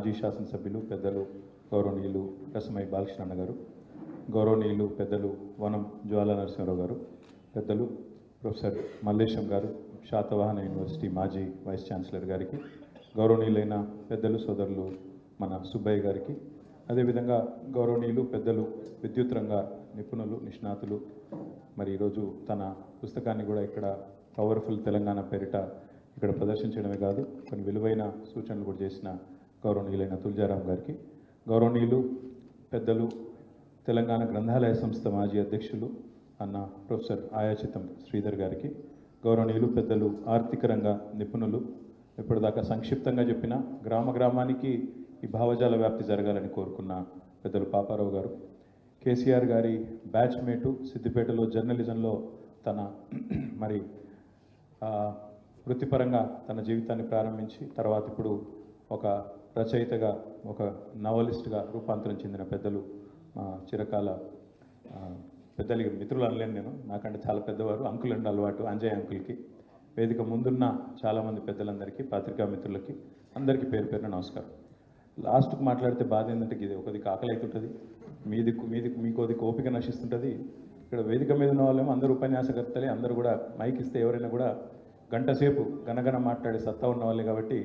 మాజీ శాసనసభ్యులు పెద్దలు గౌరవనీయులు రసమై బాలకృష్ణ గారు, గౌరవనీయులు పెద్దలు వనం జ్వాల నరసింహరావు గారు, పెద్దలు ప్రొఫెసర్ మల్లేశం గారు, శాతవాహన యూనివర్సిటీ మాజీ వైస్ ఛాన్సలర్ గారికి, గౌరవనీయులైన పెద్దలు సోదరులు మన సుబ్బయ్య గారికి, అదేవిధంగా గౌరవనీయులు పెద్దలు విద్యుత్ రంగ నిపుణులు నిష్ణాతులు, మరి ఈరోజు తన పుస్తకాన్ని కూడా ఇక్కడ పవర్ఫుల్ తెలంగాణ పేరిట ఇక్కడ ప్రదర్శించడమే కాదు కొన్ని విలువైన సూచనలు కూడా చేసిన గౌరవనీయులైన తులజారాం గారికి, గౌరవనీయులు పెద్దలు తెలంగాణ గ్రంథాలయ సంస్థ మాజీ అధ్యక్షులు అన్న ప్రొఫెసర్ ఆయాచితం శ్రీధర్ గారికి, గౌరవనీయులు పెద్దలు ఆర్థిక రంగ నిపుణులు, ఇప్పటిదాకా సంక్షిప్తంగా చెప్పిన గ్రామానికి ఈ భావజాల వ్యాప్తి జరగాలని కోరుకున్న పెద్దలు పాపారావు గారు, కేసీఆర్ గారి బ్యాచ్మేటు, సిద్దిపేటలో జర్నలిజంలో తన మరి వృత్తిపరంగా తన జీవితాన్ని ప్రారంభించి తర్వాత ఇప్పుడు ఒక రచయితగా ఒక నవలిస్ట్గా రూపాంతరం చెందిన పెద్దలు చిరకాల పెద్దలకి మిత్రులు అనలేను నేను, నాకంటే చాలా పెద్దవారు, అంకుల్ అండి అలవాటు అంజయ్ అంకుల్కి, వేదిక ముందున్న చాలామంది పెద్దలందరికీ, పత్రికా మిత్రులకి అందరికీ పేరు పేరున నమస్కారం. లాస్ట్కి మాట్లాడితే బాధ ఏంటంటే ఇది ఒకది ఆకలి అవుతుంటుంది, మీకోది ఓపిక నశిస్తుంటుంది. ఇక్కడ వేదిక మీద ఉన్న వాళ్ళేమో అందరూ ఉపన్యాసకర్తలే, అందరూ కూడా మైక్ ఇస్తే ఎవరైనా కూడా గంట సేపు గనగన మాట్లాడే సత్తా ఉన్న వాళ్ళే కాబట్టి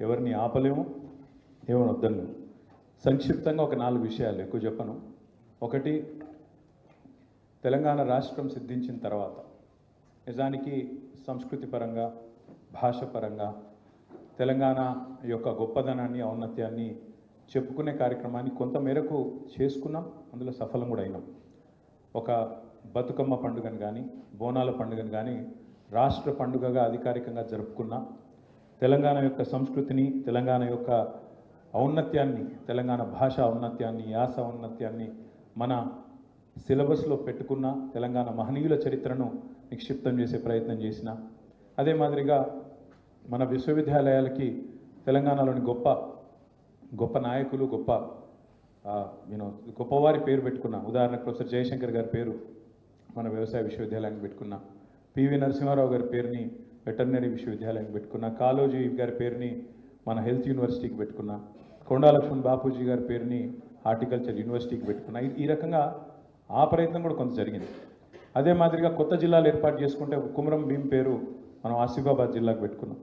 ఎవరిని ఆపలేము, ఏమని వద్దను. సంక్షిప్తంగా ఒక 4 విషయాలు, ఎక్కువ చెప్పను. ఒకటి, తెలంగాణ రాష్ట్రం సిద్ధించిన తర్వాత నిజానికి సంస్కృతి పరంగా భాష పరంగా తెలంగాణ యొక్క గొప్పదనాన్ని ఔన్నత్యాన్ని చెప్పుకునే కార్యక్రమాన్ని కొంతమేరకు చేసుకున్నాం, అందులో సఫలం కూడా అయినాం. ఒక బతుకమ్మ పండుగను కానీ బోనాల పండుగను కానీ రాష్ట్ర పండుగగా అధికారికంగా జరుపుకున్నాం. తెలంగాణ యొక్క సంస్కృతిని, తెలంగాణ యొక్క ఔన్నత్యాన్ని, తెలంగాణ భాష ఔన్నత్యాన్ని, యాస ఔన్నత్యాన్ని మన సిలబస్లో పెట్టుకున్న తెలంగాణ మహనీయుల చరిత్రను నిక్షిప్తం చేసే ప్రయత్నం చేసిన, అదే మాదిరిగా మన విశ్వవిద్యాలయాలకి తెలంగాణలోని గొప్ప నాయకులు, గొప్పవారి పేరు పెట్టుకున్న, ఉదాహరణకు ప్రొఫెసర్ జయశంకర్ గారి పేరు మన వ్యవసాయ విశ్వవిద్యాలయానికి పెట్టుకున్న, పివి నరసింహారావు గారి పేరుని వెటర్నరీ విశ్వవిద్యాలయానికి పెట్టుకున్న, కాళోజీ గారి పేరుని మన హెల్త్ యూనివర్సిటీకి పెట్టుకున్న, కొండా లక్ష్మణ్ బాపూజీ గారి పేరుని హార్టికల్చర్ యూనివర్సిటీకి పెట్టుకున్న. ఈ రకంగా ఆ ప్రయత్నం కూడా కొంత జరిగింది. అదే మాదిరిగా కొత్త జిల్లాలు ఏర్పాటు చేసుకుంటే కుమరం భీం పేరు మనం ఆసిఫాబాద్ జిల్లాకు పెట్టుకున్నాం,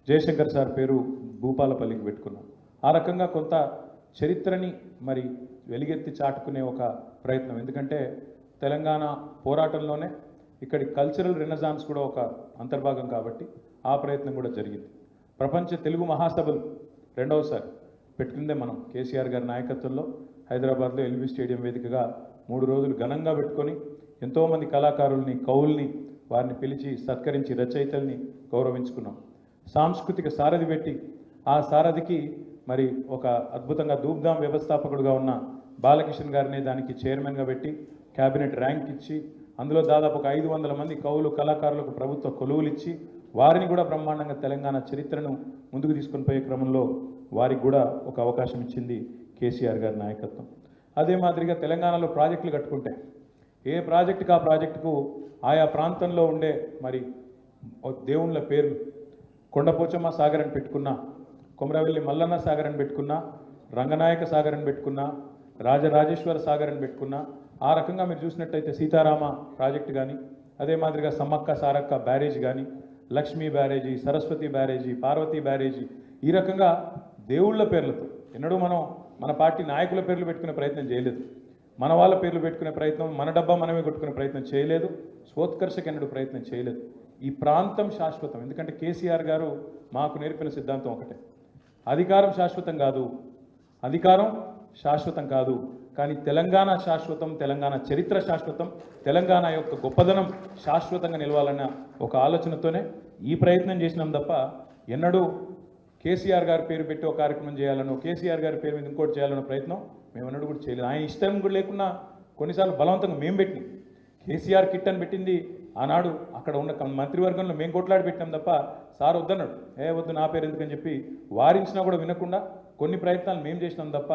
జయశంకర్ సార్ పేరు భూపాలపల్లికి పెట్టుకున్నాం. ఆ రకంగా కొంత చరిత్రని మరి వెలిగెత్తి చాటుకునే ఒక ప్రయత్నం. ఎందుకంటే తెలంగాణ పోరాటంలోనే ఇక్కడి కల్చరల్ రెనెసాన్స్ కూడా ఒక అంతర్భాగం కాబట్టి ఆ ప్రయత్నం కూడా జరిగింది. ప్రపంచ తెలుగు మహాసభలు రెండవసారి పెట్టుకుందే మనం కేసీఆర్ గారి నాయకత్వంలో హైదరాబాద్లో ఎల్బీ స్టేడియం వేదికగా 3 రోజులు ఘనంగా పెట్టుకొని ఎంతోమంది కళాకారుల్ని, కవుల్ని వారిని పిలిచి సత్కరించి రచయితల్ని గౌరవించుకున్నాం. సాంస్కృతిక సారథి పెట్టి ఆ సారథికి మరి ఒక అద్భుతంగా ధూమ్ధాం వ్యవస్థాపకుడుగా ఉన్న బాలకిషన్ గారిని దానికి చైర్మన్గా పెట్టి క్యాబినెట్ ర్యాంక్ ఇచ్చి అందులో దాదాపు ఒక 500 మంది కవులు, కళాకారులకు ప్రభుత్వ కొలువులు ఇచ్చి వారిని కూడా బ్రహ్మాండంగా తెలంగాణ చరిత్రను ముందుకు తీసుకొని పోయే క్రమంలో వారికి కూడా ఒక అవకాశం ఇచ్చింది కేసీఆర్ గారి నాయకత్వం. అదే మాదిరిగా తెలంగాణలో ప్రాజెక్టులు కట్టుకుంటే ఏ ప్రాజెక్టుకు ఆ ప్రాజెక్టుకు ఆయా ప్రాంతంలో ఉండే మరి దేవుళ్ళ పేర్లు, కొండపోచమ్మ సాగర్ అని పెట్టుకున్నా, కొమరవెల్లి మల్లన్న సాగర్ అని పెట్టుకున్నా, రంగనాయక సాగర్ అని పెట్టుకున్నా, రాజరాజేశ్వర సాగర్ అని పెట్టుకున్నా, ఆ రకంగా మీరు చూసినట్టయితే సీతారామ ప్రాజెక్టు కానీ, అదే మాదిరిగా సమ్మక్క సారక్క బ్యారేజ్ కానీ, లక్ష్మీ బ్యారేజీ, సరస్వతి బ్యారేజీ, పార్వతీ బ్యారేజీ, ఈ రకంగా దేవుళ్ళ పేర్లతో ఎన్నడూ మనం మన పార్టీ నాయకుల పేర్లు పెట్టుకునే ప్రయత్నం చేయలేదు, మన వాళ్ళ పేర్లు పెట్టుకునే ప్రయత్నం, మన డబ్బా మనమే కొట్టుకునే ప్రయత్నం చేయలేదు, స్వోత్కర్షకు ఎన్నడూ ప్రయత్నం చేయలేదు. ఈ ప్రాంతం శాశ్వతం. ఎందుకంటే కేసీఆర్ గారు మాకు నేర్పిన సిద్ధాంతం ఒకటే, అధికారం శాశ్వతం కాదు, కానీ తెలంగాణ శాశ్వతం, తెలంగాణ చరిత్ర శాశ్వతం, తెలంగాణ యొక్క గొప్పదనం శాశ్వతంగా నిలవాలన్న ఒక ఆలోచనతోనే ఈ ప్రయత్నం చేసినాం తప్ప ఎన్నడూ కేసీఆర్ గారి పేరు పెట్టి ఒక కార్యక్రమం చేయాలనో, కేసీఆర్ గారి పేరు మీద ఇంకోటి చేయాలన్న ప్రయత్నం మేము ఎన్నడూ కూడా చేయలేదు. ఆయన ఇష్టం కూడా లేకున్నా కొన్నిసార్లు బలవంతంగా మేము పెట్టినాం. కేసీఆర్ కిట్ అని పెట్టింది ఆనాడు అక్కడ ఉన్న మంత్రివర్గంలో మేము కొట్లాడి పెట్టాం తప్ప సార్ వద్దన్నాడు, వద్దు నా పేరు ఎందుకని చెప్పి వారించినా కూడా వినకుండా కొన్ని ప్రయత్నాలు మేము చేసినాం తప్ప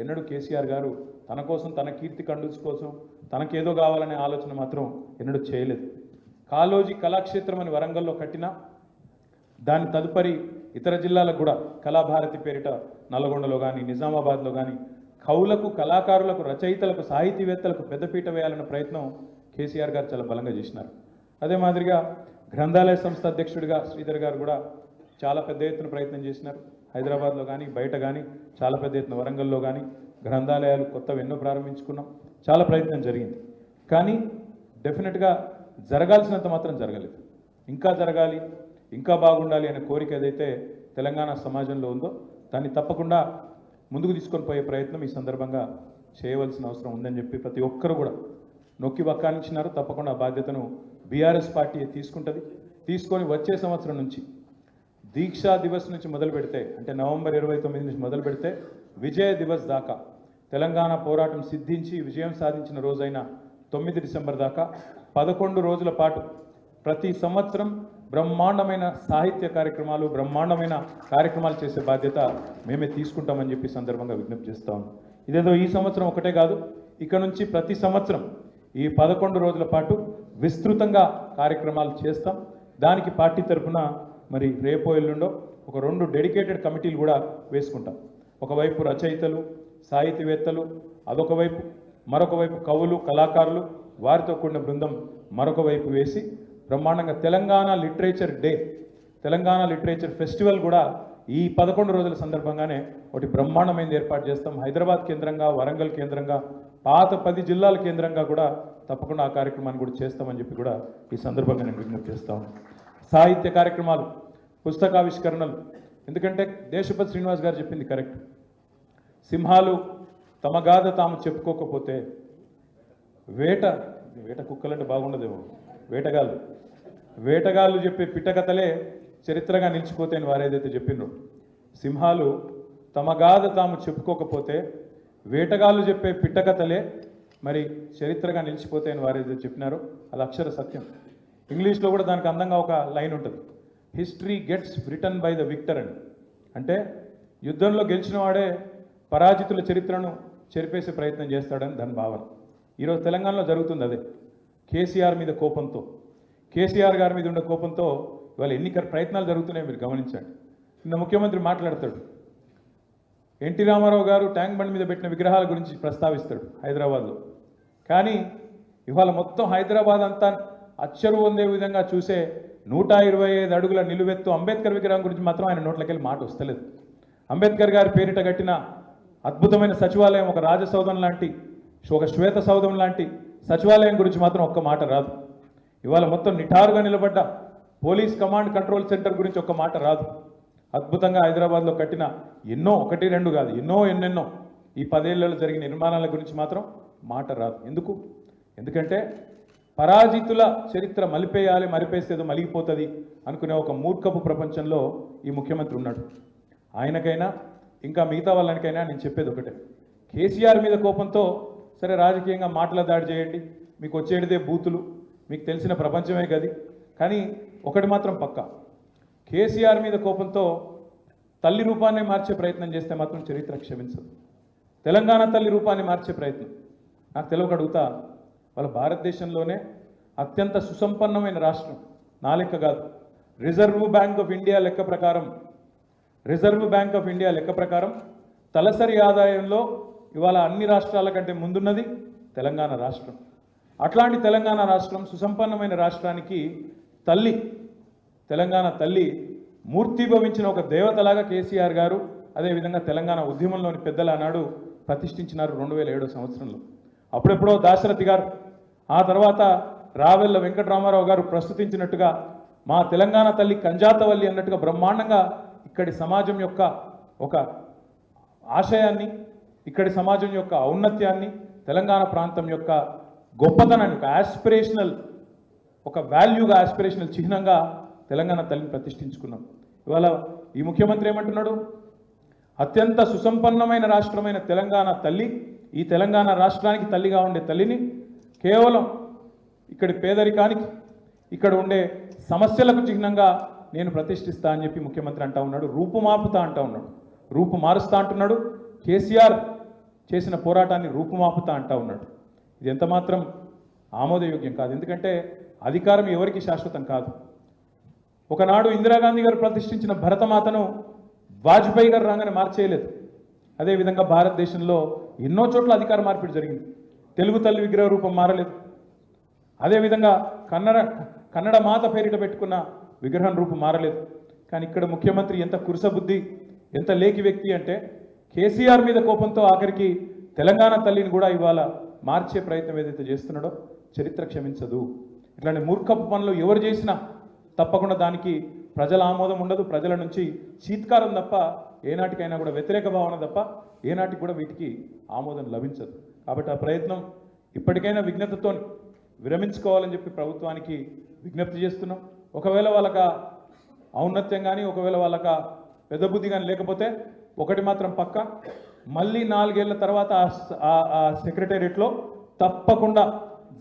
ఎన్నడూ కేసీఆర్ గారు తన కోసం, తన కీర్తి కండుస్ కోసం, తనకేదో కావాలనే ఆలోచన మాత్రం ఎన్నడూ చేయలేదు. కాళోజీ కళాక్షేత్రం అని వరంగల్లో కట్టినా దాని తదుపరి ఇతర జిల్లాలకు కూడా కళాభారతి పేరిట నల్గొండలో కానీ నిజామాబాద్లో కానీ కవులకు కళాకారులకు రచయితలకు సాహితీవేత్తలకు పెద్దపీట వేయాలన్న ప్రయత్నం కేసీఆర్ గారు చాలా బలంగా చేసినారు. అదే మాదిరిగా గ్రంథాలయ సంస్థ అధ్యక్షుడిగా శ్రీధర్ గారు కూడా చాలా పెద్ద ఎత్తున ప్రయత్నం చేసినారు. హైదరాబాద్లో కానీ బయట కానీ చాలా పెద్ద ఎత్తున వరంగల్లో కానీ గ్రంథాలయాలు కొత్తవి ఎన్నో ప్రారంభించుకున్నాం. చాలా ప్రయత్నం జరిగింది. కానీ డెఫినెట్గా జరగాల్సినంత మాత్రం జరగలేదు. ఇంకా జరగాలి, ఇంకా బాగుండాలి అనే కోరిక ఏదైతే తెలంగాణ సమాజంలో ఉందో దాన్ని తప్పకుండా ముందుకు తీసుకొని పోయే ప్రయత్నం ఈ సందర్భంగా చేయవలసిన అవసరం ఉందని చెప్పి ప్రతి ఒక్కరు కూడా నొక్కి వక్కానించినారు. తప్పకుండా ఆ బాధ్యతను బీఆర్ఎస్ పార్టీ తీసుకుంటుంది. తీసుకొని వచ్చే సంవత్సరం నుంచి దీక్షా దివస్ నుంచి మొదలు పెడితే, అంటే నవంబర్ 29 నుంచి మొదలు పెడితే విజయ దివస్ దాకా, తెలంగాణ పోరాటం సిద్ధించి విజయం సాధించిన రోజైన 9 డిసెంబర్ దాకా 11 రోజుల పాటు ప్రతి సంవత్సరం బ్రహ్మాండమైన సాహిత్య కార్యక్రమాలు, బ్రహ్మాండమైన కార్యక్రమాలు చేసే బాధ్యత మేమే తీసుకుంటామని చెప్పి సందర్భంగా విజ్ఞప్తి చేస్తా ఉన్నాం. ఇదేదో ఈ సంవత్సరం ఒకటే కాదు, ఇక నుంచి ప్రతి సంవత్సరం ఈ 11 రోజుల పాటు విస్తృతంగా కార్యక్రమాలు చేస్తాం. దానికి పార్టీ తరఫున మరి రేపో ఎల్లుండో ఒక 2 డెడికేటెడ్ కమిటీలు కూడా వేసుకుంటాం. ఒకవైపు రచయితలు, సాహితీవేత్తలు, అదొక వైపు, మరొక వైపు కవులు, కళాకారులు, వారితో కూడిన బృందం మరొక వైపు వేసి బ్రహ్మాండంగా Telangana literature day, Telangana literature festival కూడా ఈ 11 రోజుల సందర్భంగానే ఒకటి బ్రహ్మాండమైనది ఏర్పాటు చేస్తాం. హైదరాబాద్ కేంద్రంగా, వరంగల్ కేంద్రంగా, పాత 10 జిల్లాల కేంద్రంగా కూడా తప్పకుండా ఆ కార్యక్రమాన్ని కూడా చేస్తామని చెప్పి కూడా ఈ సందర్భంగా నేను విజ్ఞప్తి చేస్తాను. సాహిత్య కార్యక్రమాలు, పుస్తకావిష్కరణలు, ఎందుకంటే దేశపతి శ్రీనివాస్ గారు చెప్పింది కరెక్ట్. సింహాలు తమ గాథ తాము చెప్పుకోకపోతే వేట కుక్కలంటే బాగుండదేమో, వేటగాళ్ళు చెప్పే పిట్టకథలే చరిత్రగా నిలిచిపోతే అని వారు ఏదైతే చెప్పినో, సింహాలు తమ గాథ తాము చెప్పుకోకపోతే వేటగాళ్ళు చెప్పే పిట్టకథలే మరి చరిత్రగా నిలిచిపోతాయని వారు ఏదైతే చెప్పినారో అది అక్షర సత్యం. ఇంగ్లీష్లో కూడా దానికి అందంగా ఒక లైన్ ఉంటుంది, history gets written by the victor అని. అంటే యుద్ధంలో గెలిచిన వాడే పరాజితుల చరిత్రను చెరిపేసే ప్రయత్నం చేస్తాడని దాని భావన. ఈరోజు తెలంగాణలో జరుగుతుంది అదే. కేసీఆర్ మీద కోపంతో, కేసీఆర్ గారి మీద ఉండే కోపంతో ఇవాళ ఎన్నికల ప్రయత్నాలు జరుగుతున్నాయి, మీరు గమనించండి. నిన్న ముఖ్యమంత్రి మాట్లాడతాడు, ఎన్టీ రామారావు గారు ట్యాంక్ బండ్ మీద పెట్టిన విగ్రహాల గురించి ప్రస్తావిస్తాడు హైదరాబాద్లో. కానీ ఇవాళ మొత్తం హైదరాబాద్ అంతా అచ్చరు పొందే విధంగా చూసే 125 అడుగుల నిలువెత్తు అంబేద్కర్ విగ్రహం గురించి మాత్రం ఆయన నోట్లకెళ్ళి మాట వస్తలేదు. అంబేద్కర్ గారి పేరిట కట్టిన అద్భుతమైన సచివాలయం, ఒక రాజసౌధం లాంటి, ఒక శ్వేత సౌధం లాంటి సచివాలయం గురించి మాత్రం ఒక్క మాట రాదు. ఇవాళ మొత్తం నిఠారుగా నిలబడ్డ పోలీస్ కమాండ్ కంట్రోల్ సెంటర్ గురించి ఒక్క మాట రాదు. అద్భుతంగా హైదరాబాద్లో కట్టిన ఎన్నో, 1, 2 కాదు, ఎన్నెన్నో ఈ 10 ఏళ్లలో జరిగిన నిర్మాణాల గురించి మాత్రం మాట రాదు. ఎందుకంటే పరాజితుల చరిత్ర మరిపేసేదో మలిగిపోతుంది అనుకునే ఒక మూర్ఖపు ప్రపంచంలో ఈ ముఖ్యమంత్రి ఉన్నాడు. ఆయనకైనా ఇంకా మిగతా వాళ్ళనికైనా నేను చెప్పేది ఒకటే, కేసీఆర్ మీద కోపంతో సరే రాజకీయంగా మాటల దాడి చేయండి, మీకు వచ్చేటిదే బూతులు, మీకు తెలిసిన ప్రపంచమే గది. కానీ ఒకటి మాత్రం పక్కా, కేసీఆర్ మీద కోపంతో తల్లి రూపాన్ని మార్చే ప్రయత్నం చేస్తే మాత్రం చరిత్ర క్షమించదు. తెలంగాణ తల్లి రూపాన్ని మార్చే ప్రయత్నం, నాకు తెలియక అడుగుతా, వాళ్ళ భారతదేశంలోనే అత్యంత సుసంపన్నమైన రాష్ట్రం, నా లెక్క కాదు, రిజర్వ్ బ్యాంక్ ఆఫ్ ఇండియా లెక్క ప్రకారం తలసరి ఆదాయంలో ఇవాళ అన్ని రాష్ట్రాల కంటే ముందున్నది తెలంగాణ రాష్ట్రం. అట్లాంటి తెలంగాణ రాష్ట్రం, సుసంపన్నమైన రాష్ట్రానికి తల్లి, తెలంగాణ తల్లి మూర్తిభవించిన ఒక దేవతలాగా కేసీఆర్ గారు, అదేవిధంగా తెలంగాణ ఉద్యమంలోని పెద్దలు ఆనాడు ప్రతిష్ఠించినారు 2007 సంవత్సరంలో. అప్పుడెప్పుడో దాశరథి గారు, ఆ తర్వాత రావెల్ల వెంకటరామారావు గారు ప్రస్తుతించినట్టుగా మా తెలంగాణ తల్లి కంజాతవల్లి అన్నట్టుగా బ్రహ్మాండంగా ఇక్కడి సమాజం యొక్క ఒక ఆశయాన్ని, ఇక్కడి సమాజం యొక్క ఔన్నత్యాన్ని, తెలంగాణ ప్రాంతం యొక్క గొప్పతనాన్ని ఒక ఆస్పిరేషనల్, ఒక వాల్యూగా, ఆస్పిరేషనల్ చిహ్నంగా తెలంగాణ తల్లిని ప్రతిష్ఠించుకున్నాం. ఇవాళ ఈ ముఖ్యమంత్రి ఏమంటున్నాడు, అత్యంత సుసంపన్నమైన రాష్ట్రమైన తెలంగాణ తల్లి, ఈ తెలంగాణ రాష్ట్రానికి తల్లిగా ఉండే తల్లిని కేవలం ఇక్కడి పేదరికానికి, ఇక్కడ ఉండే సమస్యలకు చిహ్నంగా నేను ప్రతిష్ఠిస్తా అని చెప్పి ముఖ్యమంత్రి అంటా ఉన్నాడు. రూపుమాపుతా అంటా ఉన్నాడు, రూపు మారుస్తా అంటున్నాడు. కేసీఆర్ చేసిన పోరాటాన్ని రూపుమాపుతా అంటా ఉన్నాడు. ఇది ఎంత మాత్రం ఆమోదయోగ్యం కాదు. ఎందుకంటే అధికారం ఎవరికి శాశ్వతం కాదు. ఒకనాడు ఇందిరాగాంధీ గారు ప్రతిష్ఠించిన భరతమాతను వాజ్పేయి గారు రాగానే మార్చేయలేదు. అదేవిధంగా భారతదేశంలో ఎన్నో చోట్ల అధికార మార్పిడి జరిగింది. తెలుగు తల్లి విగ్రహ రూపం మారలేదు. అదేవిధంగా కన్నడ మాత పేరిట పెట్టుకున్న విగ్రహం రూపం మారలేదు. కానీ ఇక్కడ ముఖ్యమంత్రి ఎంత కురుసబుద్ధి, ఎంత లేకి వ్యక్తి అంటే కేసీఆర్ మీద కోపంతో ఆఖరికి తెలంగాణ తల్లిని కూడా ఇవాళ మార్చే ప్రయత్నం ఏదైతే చేస్తున్నాడో చరిత్ర క్షమించదు. ఇట్లాంటి మూర్ఖపు పనులు ఎవరు చేసినా తప్పకుండా దానికి ప్రజల ఆమోదం ఉండదు. ప్రజల నుంచి చీత్కారం తప్ప ఏనాటికైనా కూడా వ్యతిరేక భావన తప్ప ఏనాటికి కూడా వీటికి ఆమోదం లభించదు. కాబట్టి ఆ ప్రయత్నం ఇప్పటికైనా విఘ్నతతో విరమించుకోవాలని చెప్పి ప్రభుత్వానికి విజ్ఞప్తి చేస్తున్నాం. ఒకవేళ వాళ్ళకి ఔన్నత్యం కానీ ఒకవేళ వాళ్ళకి పెద్ద బుద్ధి కానీ లేకపోతే ఒకటి మాత్రం పక్క, మళ్ళీ 4 ఏళ్ల తర్వాత ఆ సెక్రటేరియట్లో తప్పకుండా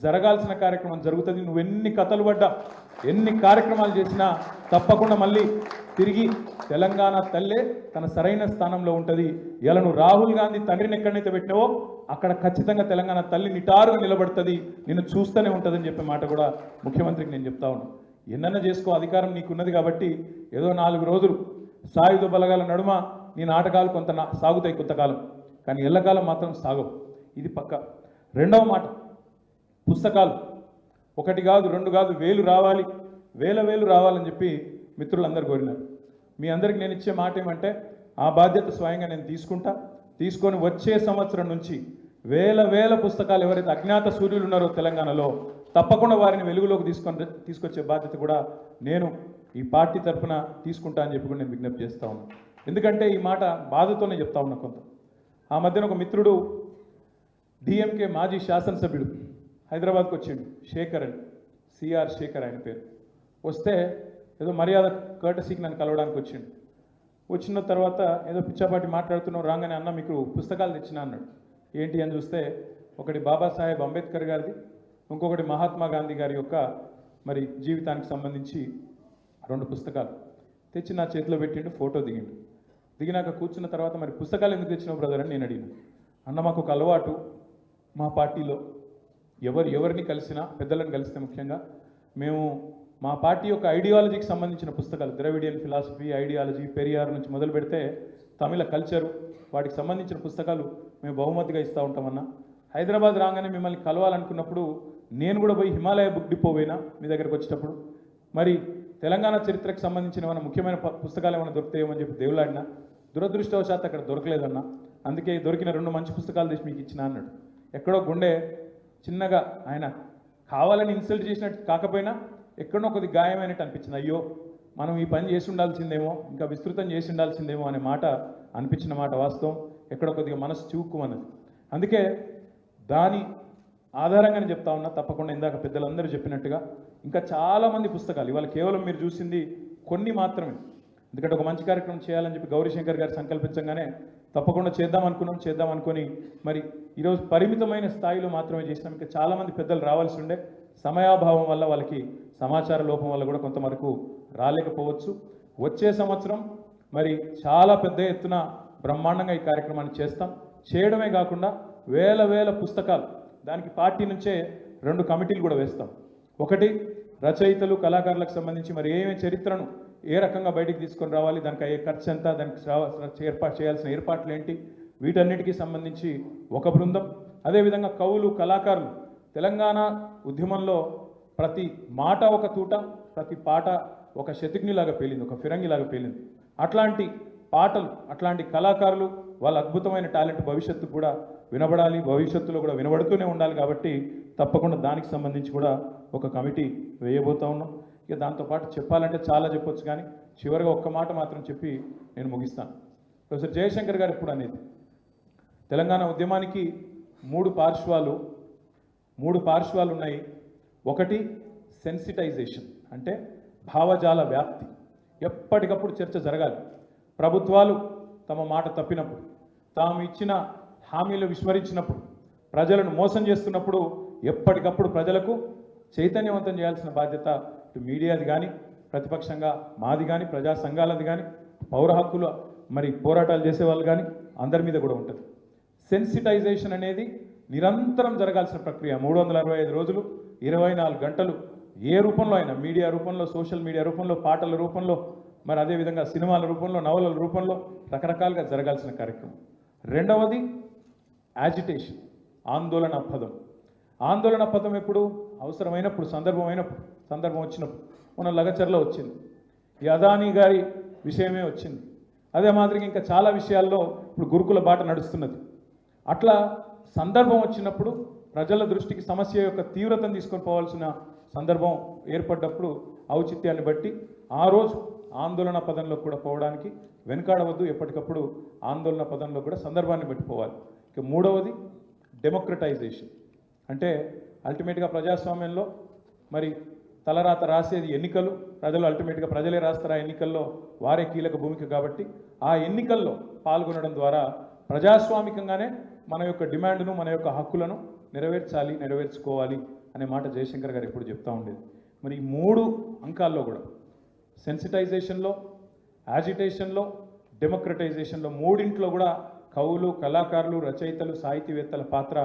జరగాల్సిన కార్యక్రమం జరుగుతుంది. నువ్వు ఎన్ని కథలు పడ్డా ఎన్ని కార్యక్రమాలు చేసినా తప్పకుండా మళ్ళీ తిరిగి తెలంగాణ తల్లే తన సరైన స్థానంలో ఉంటుంది. ఇలా నువ్వు రాహుల్ గాంధీ తండ్రిని ఎక్కడైతే పెట్టినావో అక్కడ ఖచ్చితంగా తెలంగాణ తల్లి నిటారుగా నిలబడుతుంది, నిన్ను చూస్తూనే ఉంటుందని చెప్పే మాట కూడా ముఖ్యమంత్రికి నేను చెప్తా ఉన్నాను. ఎన్నన్నా చేసుకో, అధికారం నీకున్నది కాబట్టి ఏదో 4 రోజులు సాయుధ బలగాల నడుమ నీ నాటకాలు కొంత సాగుతాయి కొంతకాలం, కానీ ఎల్లకాలం మాత్రం సాగవు. ఇది పక్క. రెండవ మాట, పుస్తకాలు 1 కాదు 2 కాదు వేలు రావాలి, వేలు రావాలని చెప్పి మిత్రులందరూ కోరినారు. మీ అందరికి నేను ఇచ్చే మాట ఏమంటే ఆ బాధ్యత స్వయంగా నేను తీసుకొని వచ్చే సంవత్సరం నుంచి వేల పుస్తకాలు ఎవరైతే అజ్ఞాత సూర్యులు ఉన్నారో తెలంగాణలో తప్పకుండా వారిని వెలుగులోకి తీసుకొచ్చే బాధ్యత కూడా నేను ఈ పార్టీ తరఫున తీసుకుంటా అని చెప్పి కూడా నేను విజ్ఞప్తి చేస్తా ఉన్నాను. ఎందుకంటే ఈ మాట బాధతోనే చెప్తా ఉన్నా. కొంత ఆ మధ్యన ఒక మిత్రుడు డిఎంకే మాజీ శాసనసభ్యుడు హైదరాబాద్కి వచ్చిండు, శేఖర్ అని, సిఆర్ శేఖర్ ఆయన పేరు. వస్తే ఏదో మర్యాద కర్టసీకి నన్ను కలవడానికి వచ్చిండు. వచ్చిన తర్వాత ఏదో పిచ్చాపాటి మాట్లాడుతున్నావు, రాగానే అన్న మీకు పుస్తకాలు తెచ్చినా అన్నాడు. ఏంటి అని చూస్తే ఒకటి బాబాసాహెబ్ అంబేద్కర్ గారిది, ఇంకొకటి మహాత్మా గాంధీ గారి యొక్క మరి జీవితానికి సంబంధించి 2 పుస్తకాలు తెచ్చి నా చేతిలో పెట్టిండు, ఫోటో దిగిండు. దిగినాక కూర్చున్న తర్వాత మరి పుస్తకాలు ఎందుకు తెచ్చినావు బ్రదర్ అని నేను అడిగాను. అన్న మాకు ఒక అలవాటు, మా పార్టీలో ఎవరిని కలిసినా పెద్దలను కలిస్తే ముఖ్యంగా మేము మా పార్టీ యొక్క ఐడియాలజీకి సంబంధించిన పుస్తకాలు, ద్రవిడియన్ ఫిలాసఫీ, ఐడియాలజీ, పెరియార్ నుంచి మొదలు పెడితే తమిళ కల్చరు, వాటికి సంబంధించిన పుస్తకాలు మేము బహుమతిగా ఇస్తూ ఉంటామన్నా. హైదరాబాద్ రాగానే మిమ్మల్ని కలవాలనుకున్నప్పుడు నేను కూడా పోయి హిమాలయ బుక్ డిపో పోయినా మీ దగ్గరకు వచ్చేటప్పుడు, మరి తెలంగాణ చరిత్రకు సంబంధించిన ఏమైనా ముఖ్యమైన పుస్తకాలు ఏమైనా దొరుకుతాయేమని చెప్పి దేవులాడినా. దురదృష్టవశాత్తు అక్కడ దొరకలేదన్నా. అందుకే దొరికిన 2 మంచి పుస్తకాలు తెచ్చి మీకు ఇచ్చిన అన్నాడు. ఎక్కడో గుండె చిన్నగా ఆయన కావాలని ఇన్సల్ట్ చేసినట్టు కాకపోయినా ఎక్కడో కొద్దిగా గాయమైనట్టు అనిపించింది. అయ్యో మనం ఈ పని చేసి ఉండాల్సిందేమో, ఇంకా విస్తృతం చేసి ఉండాల్సిందేమో అనే మాట అనిపించిన మాట వాస్తవం. ఎక్కడో కొద్దిగా మనసు చూక్కుమన్నది. అందుకే దాని ఆధారంగానే చెప్తా ఉన్నా. తప్పకుండా ఇందాక పెద్దలందరూ చెప్పినట్టుగా ఇంకా చాలామంది పుస్తకాలు, ఇవాళ కేవలం మీరు చూసింది కొన్ని మాత్రమే. ఎందుకంటే ఒక మంచి కార్యక్రమం చేయాలని చెప్పి గౌరీశంకర్ గారు సంకల్పించగానే తప్పకుండా చేద్దాం అనుకొని మరి ఈరోజు పరిమితమైన స్థాయిలో మాత్రమే చేసినాం. ఇంకా చాలామంది పెద్దలు రావాల్సి ఉండే, సమయాభావం వల్ల వాళ్ళకి సమాచార లోపం వల్ల కూడా కొంతవరకు రాలేకపోవచ్చు. వచ్చే సంవత్సరం మరి చాలా పెద్ద ఎత్తున బ్రహ్మాండంగా ఈ కార్యక్రమాన్ని చేస్తాం. చేయడమే కాకుండా వేల పుస్తకాలు, దానికి పార్టీ నుంచే 2 కమిటీలు కూడా వేస్తాం. ఒకటి రచయితలు కళాకారులకు సంబంధించి మరి ఏమేమి చరిత్రను ఏ రకంగా బయటికి తీసుకొని రావాలి, దానికి అయ్యే ఖర్చు ఎంత, దానికి ఏర్పాటు చేయాల్సిన ఏర్పాట్లు ఏంటి, వీటన్నిటికీ సంబంధించి ఒక బృందం. అదేవిధంగా కవులు కళాకారులు, తెలంగాణ ఉద్యమంలో ప్రతి మాట ఒక తూట, ప్రతి పాట ఒక శతజ్ఞిలాగా పేలింది, ఒక ఫిరంగిలాగా పేలింది. అట్లాంటి పాటలు, అట్లాంటి కళాకారులు, వాళ్ళ అద్భుతమైన టాలెంట్ భవిష్యత్తు కూడా వినబడాలి, భవిష్యత్తులో కూడా వినబడుతూనే ఉండాలి. కాబట్టి తప్పకుండా దానికి సంబంధించి కూడా ఒక కమిటీ వేయబోతా ఉన్నాం. ఇక దాంతోపాటు చెప్పాలంటే చాలా చెప్పొచ్చు, కానీ చివరిగా ఒక్క మాట మాత్రం చెప్పి నేను ముగిస్తాను. ప్రొఫెసర్ జయశంకర్ గారు ఎప్పుడు అనేది తెలంగాణ ఉద్యమానికి 3 పార్శ్వాలు ఉన్నాయి. ఒకటి సెన్సిటైజేషన్, అంటే భావజాల వ్యాప్తి. ఎప్పటికప్పుడు చర్చ జరగాలి. ప్రభుత్వాలు తమ మాట తప్పినప్పుడు, తాము ఇచ్చిన హామీలు విస్మరించినప్పుడు, ప్రజలను మోసం చేస్తున్నప్పుడు ఎప్పటికప్పుడు ప్రజలకు చైతన్యవంతం చేయాల్సిన బాధ్యత ఇటు మీడియాది కానీ, ప్రతిపక్షంగా మాది కానీ, ప్రజా సంఘాలది కానీ, పౌర హక్కుల మరి పోరాటాలు చేసేవాళ్ళు కానీ అందరి మీద కూడా ఉంటుంది. సెన్సిటైజేషన్ అనేది నిరంతరం జరగాల్సిన ప్రక్రియ. 365 రోజులు 24 గంటలు ఏ రూపంలో అయినా, మీడియా రూపంలో, సోషల్ మీడియా రూపంలో, పాటల రూపంలో, మరి అదేవిధంగా సినిమాల రూపంలో, నవలల రూపంలో రకరకాలుగా జరగాల్సిన కార్యక్రమం. రెండవది యాజిటేషన్, ఆందోళన పదం. ఆందోళన పదం ఎప్పుడు అవసరమైనప్పుడు, సందర్భం వచ్చినప్పుడు. మన లగచర్లో వచ్చింది, ఈ అదానీ గారి విషయమే వచ్చింది. అదే మాదిరిగా ఇంకా చాలా విషయాల్లో ఇప్పుడు గురుకుల బాట నడుస్తున్నది. అట్లా సందర్భం వచ్చినప్పుడు ప్రజల దృష్టికి సమస్య యొక్క తీవ్రతను తీసుకొని పోవాల్సిన సందర్భం ఏర్పడ్డప్పుడు ఔచిత్యాన్ని బట్టి ఆ రోజు ఆందోళన పదంలో కూడా పోవడానికి వెనుకాడవద్దు. ఎప్పటికప్పుడు ఆందోళన పదంలో కూడా సందర్భాన్ని బట్టి పోవాలి. ఇక మూడవది డెమోక్రటైజేషన్. అంటే అల్టిమేట్గా ప్రజాస్వామ్యంలో మరి తలరాత రాసేది ఎన్నికలు, ప్రజలు అల్టిమేట్గా ప్రజలే రాస్తారు. ఆ ఎన్నికల్లో వారే కీలక భూమిక కాబట్టి ఆ ఎన్నికల్లో పాల్గొనడం ద్వారా ప్రజాస్వామికంగానే మన యొక్క డిమాండ్ను, మన యొక్క హక్కులను నెరవేర్చుకోవాలి అనే మాట జయశంకర్ గారు ఎప్పుడు చెప్తూ ఉండేది. మరి ఈ 3 అంకాల్లో కూడా సెన్సిటైజేషన్లో, యాజిటేషన్లో, డెమోక్రటైజేషన్లో, మూడింట్లో కూడా కవులు, కళాకారులు, రచయితలు, సాహితీవేత్తల పాత్ర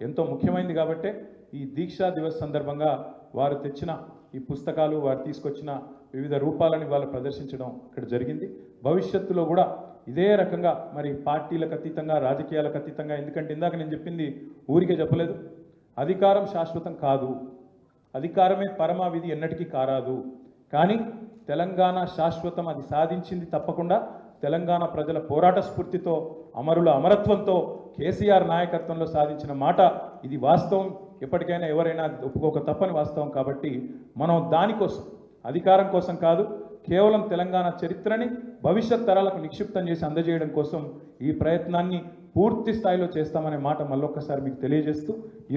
ఎంతో ముఖ్యమైనది. కాబట్టే ఈ దీక్షా దివస్ సందర్భంగా వారు తెచ్చిన ఈ పుస్తకాలు, వారు తీసుకొచ్చిన వివిధ రూపాలని వాళ్ళు ప్రదర్శించడం ఇక్కడ జరిగింది. భవిష్యత్తులో కూడా ఇదే రకంగా మరి పార్టీలకు అతీతంగా, రాజకీయాలకు అతీతంగా, ఎందుకంటే ఇందాక నేను చెప్పింది ఊరికే చెప్పలేదు, అధికారం శాశ్వతం కాదు, అధికారమే పరమావిధి ఎన్నటికీ కారాదు. కానీ తెలంగాణ శాశ్వతం, అది సాధించింది తప్పకుండా తెలంగాణ ప్రజల పోరాట స్ఫూర్తితో, అమరుల అమరత్వంతో, కేసీఆర్ నాయకత్వంలో సాధించిన మాట ఇది వాస్తవం. ఎప్పటికైనా ఎవరైనా ఒప్పుకోక తప్పని వాస్తవం. కాబట్టి మనం దానికోసం, అధికారం కోసం కాదు, కేవలం తెలంగాణ చరిత్రని భవిష్యత్ తరాలకు నిక్షిప్తం చేసి అందజేయడం కోసం ఈ ప్రయత్నాన్ని పూర్తి స్థాయిలో చేస్తామనే మాట మళ్ళొక్కసారి మీకు తెలియజేస్తూ